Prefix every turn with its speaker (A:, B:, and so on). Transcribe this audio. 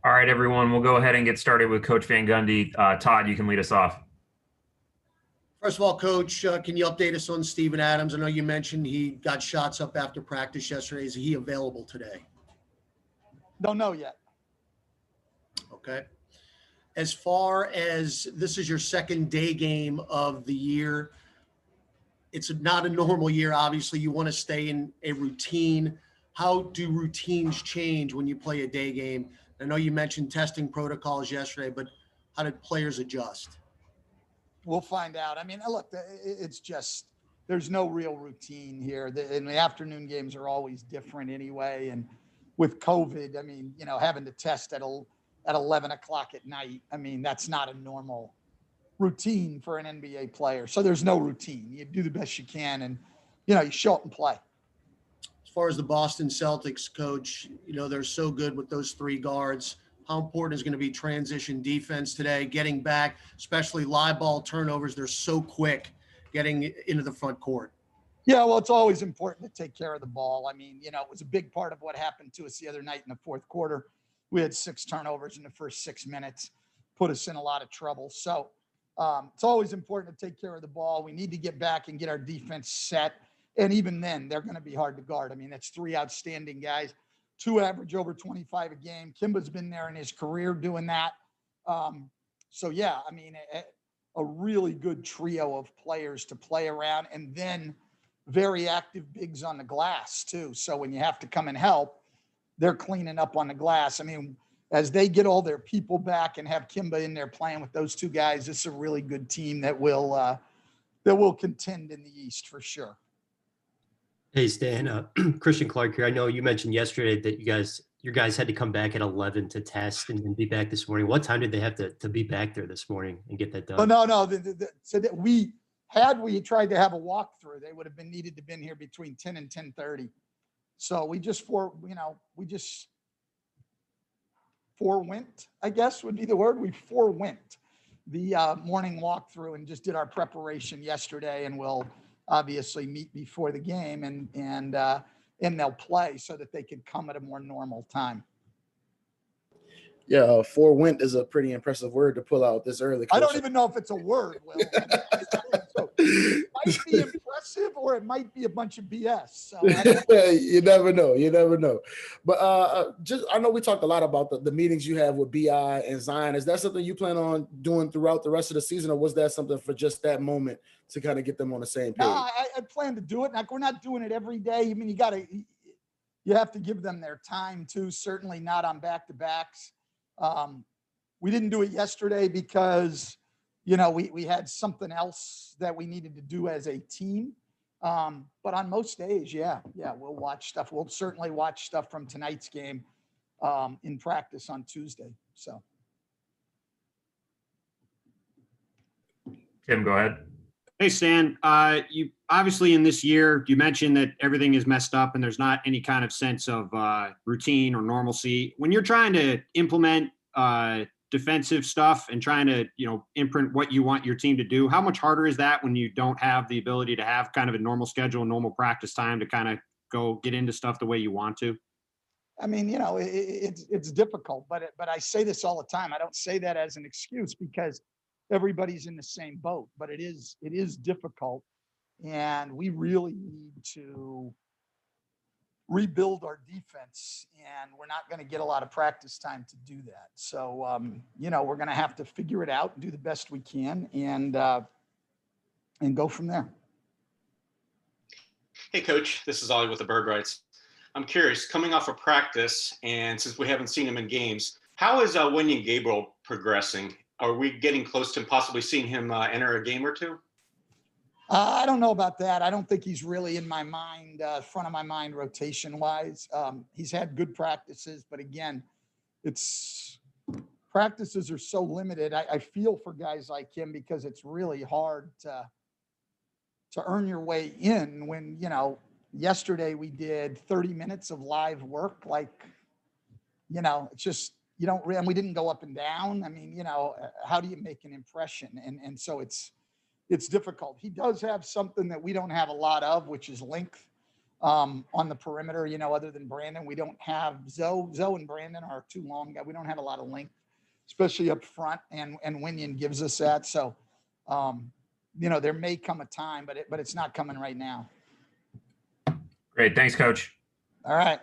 A: All right, everyone, we'll go ahead and get started with Coach Van Gundy. Todd, you can lead us off.
B: First of all, Coach, can you update us on Steven Adams? I know you mentioned he got shots up after practice yesterday. Is he available today?
C: Don't know yet.
B: Okay. As far as this is your second day game of the year, it's not a normal year. Obviously, you want to stay in a routine. How do routines change when you play a day game? I know you mentioned testing protocols yesterday, but how did players adjust?
C: We'll find out. I mean, look, it's just there's no real routine here. And the afternoon games are always different anyway. And with COVID, I mean, having to test at 11 o'clock at night, I mean, that's not a normal routine for an NBA player. So there's no routine. You do the best you can, and you show up and play.
B: As far as the Boston Celtics, Coach, they're so good with those three guards. How important is going to be transition defense today, getting back, especially live ball turnovers? They're so quick getting into the front court.
C: Yeah, well, it's always important to take care of the ball. I mean, it was a big part of what happened to us the other night in the fourth quarter. We had 6 turnovers in the first 6 minutes, put us in a lot of trouble. So it's always important to take care of the ball. We need to get back and get our defense set. And even then, they're going to be hard to guard. I mean, that's 3 outstanding guys, 2 average over 25 a game. Kimba's been there in his career doing that. So, yeah, I mean, a really good trio of players to play around, and then very active bigs on the glass, too. So when you have to come and help, they're cleaning up on the glass. I mean, as they get all their people back and have Kimba in there playing with those 2 guys, it's a really good team that will contend in the East for sure.
D: Hey, Stan, Christian Clark here. I know you mentioned yesterday that your guys had to come back at 11 to test and be back this morning. What time did they have to be back there this morning and get that done?
C: Oh, no. So that we tried to have a walkthrough, they would have needed to been here between 10 and 10:30. So we just forewent, I guess would be the word. We forewent the morning walkthrough and just did our preparation yesterday, and we'll obviously meet before the game and they'll play so that they can come at a more normal time.
E: Yeah, forewent is a pretty impressive word to pull out this early. Coach.
C: I don't even know if it's a word, Will. So it might be impressive or it might be a bunch of BS. So
E: you never know. But I know we talked a lot about the meetings you have with BI and Zion. Is that something you plan on doing throughout the rest of the season, or was that something for just that moment to kind of get them on the same page?
C: No, I plan to do it. Like, we're not doing it every day. I mean, you have to give them their time too. Certainly not on back-to-backs. We didn't do it yesterday because, we had something else that we needed to do as a team. But on most days, yeah, we'll watch stuff. We'll certainly watch stuff from tonight's game in practice on Tuesday. So,
A: Tim, go ahead.
F: Hey, Stan, you obviously in this year, you mentioned that everything is messed up and there's not any kind of sense of routine or normalcy. When you're trying to implement defensive stuff and trying to, imprint what you want your team to do, how much harder is that when you don't have the ability to have kind of a normal schedule, normal practice time to kind of go get into stuff the way you want to?
C: I mean, it's difficult, but I say this all the time. I don't say that as an excuse because everybody's in the same boat, but it is difficult, and we really need to rebuild our defense, and we're not going to get a lot of practice time to do that. So, we're going to have to figure it out and do the best we can, and go from there.
G: Hey, Coach, this is Ollie with the Bird Rights. I'm curious, coming off of practice, and since we haven't seen him in games, how is Wenyen Gabriel progressing? Are we getting close to possibly seeing him enter a game or two?
C: I don't know about that. I don't think he's really in my mind, front of my mind, rotation-wise. He's had good practices, but again, practices are so limited. I feel for guys like him because it's really hard to earn your way in when, yesterday we did 30 minutes of live work. Like, it's just, and we didn't go up and down. I mean, how do you make an impression? And so it's difficult. He does have something that we don't have a lot of, which is length. on the perimeter, you know, other than Brandon. We don't have Zoe and Brandon are too long. We don't have a lot of length, especially up front, and Winion gives us that. So, you know, there may come a time, but it's not coming right now.
A: Great. Thanks, Coach.
C: All right.